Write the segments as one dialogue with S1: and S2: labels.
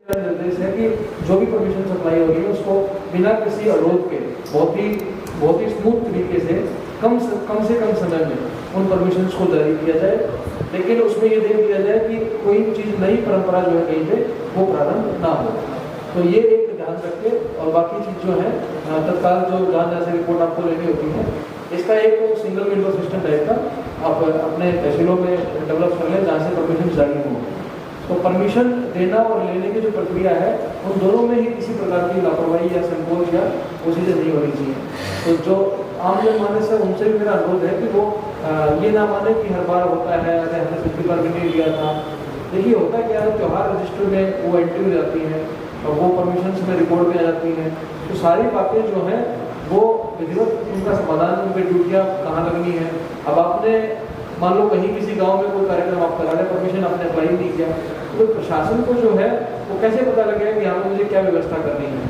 S1: निर्देश है कि जो भी परमिशन सप्लाई हो रही है उसको बिना किसी अवरोध के बहुत ही स्मूथ तरीके से कम से कम समय में उन परमिशंस को जारी किया जाए, लेकिन उसमें ये देख लिया जाए कि कोई चीज़ नई परंपरा जो है कहीं पे वो प्रारंभ ना हो। तो ये एक ध्यान रखे, और बाकी चीज़ जो है तत्काल जो जहाँ जैसे रिपोर्ट आपको लेनी होती है, इसका एक सिंगल विंडो सिस्टम टाइप का आप अपने तहसीलों में डेवलप कर लें जहाँ से परमिशन जारी हो। तो परमिशन देना और लेने की जो प्रक्रिया है उन दोनों में ही किसी प्रकार की लापरवाही या संकोच या वो चीज़ें नहीं होनी चाहिए। तो जो आम जनमानस से उनसे भी मेरा अनुरोध है कि वो ये ना माने कि हर बार होता है, अरे हमने पिछली बार भी नहीं लिया था। देखिए होता क्या है, त्यौहार रजिस्टर में वो एंट्री हो जाती है और वो परमिशन में रिकॉर्ड में आ जाती हैं, तो सारी बातें जो हैं वो विधिवत उनका समाधान, उनकी ड्यूटियाँ कहाँ लगनी है। अब आपने मान लो कहीं किसी गांव में कोई कार्यक्रम आप करा रहे, परमिशन आपने अप्लाई नहीं किया, तो प्रशासन को जो है वो कैसे पता लगेगा कि यहाँ पर मुझे क्या व्यवस्था करनी है,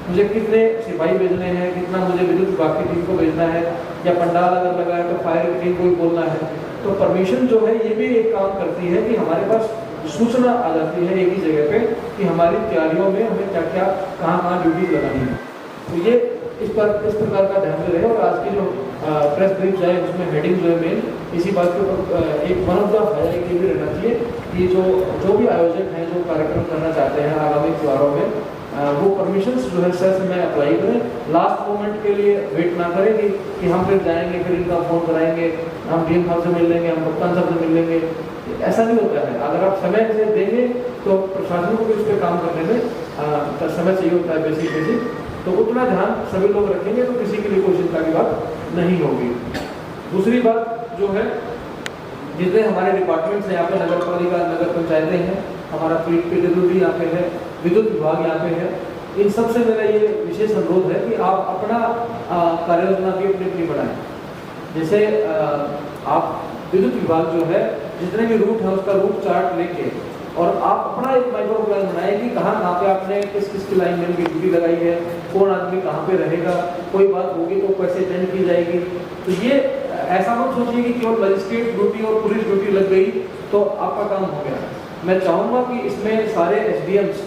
S1: मुझे कितने सिपाही भेजने हैं, कितना मुझे विद्युत विभाग की टीम को भेजना है, या पंडाल अगर लगा है तो फायर टीम को ही बोलना है। तो परमिशन जो है ये भी एक काम करती है कि हमारे पास सूचना आ जाती है एक ही जगह पे कि हमारी तैयारियों में हमें क्या क्या कहाँ ड्यूटीज लगानी है। तो ये इस प्रकार का ध्यान में रहे। और आज की जो प्रेस ब्रीफ जाए उसमें हेडिंग जो है मेन इसी बात के ऊपर एक वन ऑफ द हाईलाइट ये भी रहना चाहिए कि जो भी आयोजक हैं जो कार्यक्रम करना चाहते हैं आगामी त्योहारों में, वो परमिशंस जो है सर में अप्लाई करें। लास्ट मोमेंट के लिए वेट ना करें कि हम फिर जाएंगे, फिर इनका फोन कराएंगे, हम डीएम साहब से मिल लेंगे, हम कप्तान साहब से मिल लेंगे, ऐसा नहीं होता है। अगर आप समय से देंगे तो प्रशासन को भी उस पर काम करने में समय चाहिए होता है बेसिक, तो उतना ध्यान सभी लोग रखेंगे तो किसी के लिए कोई चिंता की बात नहीं होगी। दूसरी बात जो है, जितने हमारे डिपार्टमेंट्स हैं यहाँ पे, नगर पालिका, नगर पंचायतें हैं, हमारा PWD यहाँ पे है, विद्युत विभाग यहाँ पे है, इन सब से मेरा ये विशेष अनुरोध है कि आप अपना कार्य योजना भी अपनी बनाएं। जैसे आप विद्युत विभाग जो है जितने भी रूट है उसका रूट चार्ट लेके और आप अपना एक माइक्रो प्लान बनाएं कि कहाँ पे आपने किस की लाइन में ड्यूटी लगाई है, कौन आदमी कहाँ पे रहेगा, कोई बात होगी तो कैसे अटेंड की जाएगी। तो ये ऐसा मत सोचिए कि केवल मजिस्ट्रेट ड्यूटी और पुलिस ड्यूटी लग गई तो आपका काम हो गया। मैं चाहूँगा कि इसमें सारे SDMs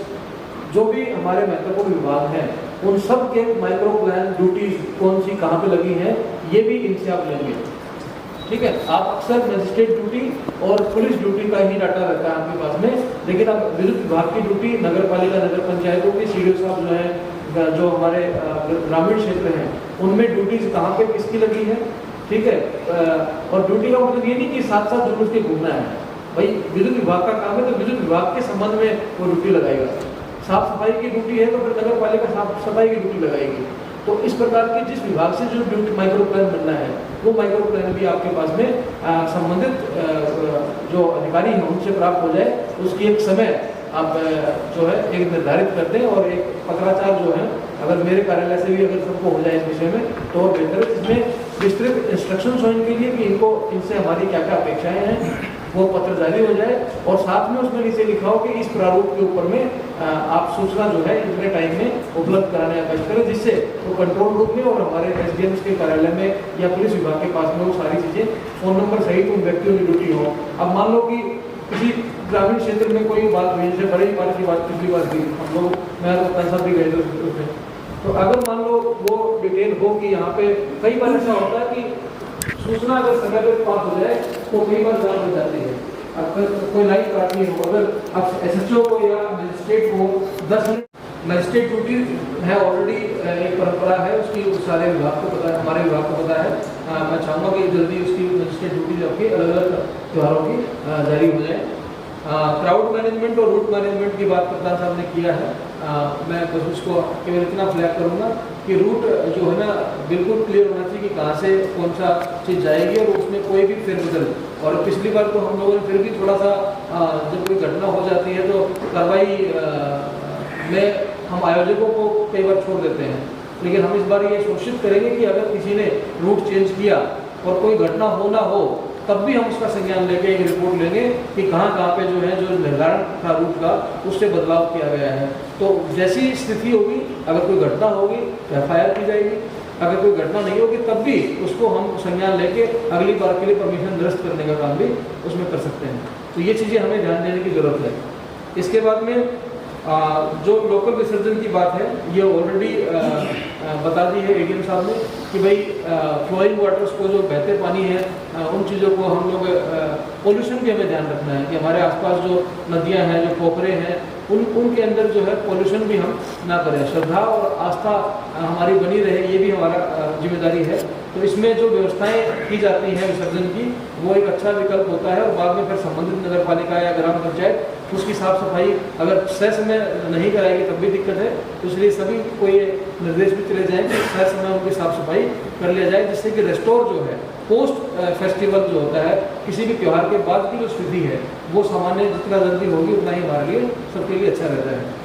S1: जो भी हमारे महत्वपूर्ण विभाग हैं उन सब के माइक्रो प्लान ड्यूटीज कौन सी कहाँ पे लगी हैं ये भी इनसे आप लेंगे, ठीक है। आप अक्सर मजिस्ट्रेट ड्यूटी और पुलिस ड्यूटी का ही डाटा रहता है आपके पास में, लेकिन अब विद्युत विभाग की ड्यूटी, नगर पालिका, नगर पंचायतों के CDO साहब जो है, जो हमारे ग्रामीण क्षेत्र हैं उनमें ड्यूटीज कहाँ पे किसकी लगी है, ठीक है। और ड्यूटी का मतलब ये नहीं कि साथ साथ जुलूस के घूमना है, भाई विद्युत विभाग का काम है तो विद्युत विभाग के संबंध में वो ड्यूटी लगाएगा। साफ सफाई की ड्यूटी है तो फिर नगर पालिका साफ सफाई की ड्यूटी लगाएगी। तो इस प्रकार के जिस विभाग से जो ड्यूटी माइक्रो प्लान बनना है वो माइक्रो प्लान भी आपके पास में संबंधित जो अधिकारी हैं उनसे प्राप्त हो जाए, उसकी एक समय आप जो है एक निर्धारित कर दें और एक पत्राचार जो है अगर मेरे कार्यालय से भी अगर सबको हो जाए इस विषय में तो बेहतर है। इसमें विस्तृत इंस्ट्रक्शंस हो इनके लिए कि इनसे हमारी क्या क्या अपेक्षाएं हैं, वो पत्र जारी हो जाए और साथ में उसमें नीचे लिखा हो कि इस प्रारूप के ऊपर में आप सूचना जो है इतने टाइम में उपलब्ध कराने का कष्ट करें, जिससे वो कंट्रोल रूम में और हमारे SDMs के कार्यालय में या पुलिस विभाग के पास में वो सारी चीज़ें फ़ोन नंबर सहित उन व्यक्तियों की ड्यूटी हो। अब मान लो कि किसी ग्रामीण क्षेत्र में कोई बात हुई, जैसे बड़ी बार की बात पिछली बार थी, हम लोग मैं तो पैसा भी गए थे उसमें, तो अगर मान लो वो डिटेल हो कि यहाँ पे कई बार ऐसा होता है कि सूचना अगर समय पर पास हो जाए तो कई बार जान हो जाती है। अगर कोई लाइन काटनी हो, अगर आप SHO को या मजिस्ट्रेट को 10 मिनट, मजिस्ट्रेट ड्यूटी है ऑलरेडी एक परंपरा है उसकी, सारे विभाग को पता है, हमारे विभाग को पता है। मैं चाहूँगा कि जल्दी उसकी मजिस्ट्रेट ड्यूटी आपकी अलग अलग त्योहारों की जारी हो जाए। क्राउड मैनेजमेंट और रूट मैनेजमेंट की बात कप्तान साहब ने किया है। मैं बस उसको केवल इतना फ्लैग करूँगा कि रूट जो है ना बिल्कुल क्लियर होना चाहिए कि कहाँ से कौन सा चीज़ जाएगी और उसमें कोई भी फेरबदल। और पिछली बार तो हम लोगों ने फिर भी थोड़ा सा जब कोई घटना हो जाती है तो कार्रवाई में हम आयोजकों को कई बार छोड़ देते हैं, लेकिन हम इस बार ये सुनिश्चित करेंगे कि अगर किसी ने रूट चेंज किया और कोई घटना हो ना हो तब भी हम उसका संज्ञान लेके एक रिपोर्ट लेंगे कि कहाँ पे जो है जो निर्धारण था रूट का उससे बदलाव किया गया है। तो जैसी स्थिति होगी, अगर कोई घटना होगी तो FIR की जाएगी, अगर कोई घटना नहीं होगी तब भी उसको हम संज्ञान लेके अगली बार के लिए परमिशन निरस्त करने का काम भी उसमें कर सकते हैं। तो ये चीज़ें हमें ध्यान देने की जरूरत है। इसके बाद में जो लोकल विसर्जन की बात है ये ऑलरेडी बता दी है एडीएम साहब ने कि भाई फ्लोइंग वाटर्स को, जो बहते पानी है, उन चीज़ों को हम लोग पोल्यूशन भी हमें ध्यान रखना है कि हमारे आसपास जो नदियां हैं, जो पोखरे हैं, उनके अंदर जो है पोल्यूशन भी हम ना करें। श्रद्धा और आस्था हमारी बनी रहे, ये भी हमारा जिम्मेदारी है। तो इसमें जो व्यवस्थाएं की जाती हैं विसर्जन की, वो एक अच्छा विकल्प होता है। और बाद में फिर संबंधित नगर पालिका या ग्राम पंचायत उसकी साफ सफाई अगर सह समय नहीं कराएगी तब भी दिक्कत है। तो इसलिए सभी को ये निर्देश भी चले जाएँ कि सह समय उनकी साफ सफाई कर लिया जाए, जिससे कि रेस्टोर जो है पोस्ट फेस्टिवल जो होता है, किसी भी त्यौहार के बाद की जो स्थिति है, वो सामान्य जितना जल्दी होगी उतना ही हमारे लिए, सबके लिए अच्छा रहता है।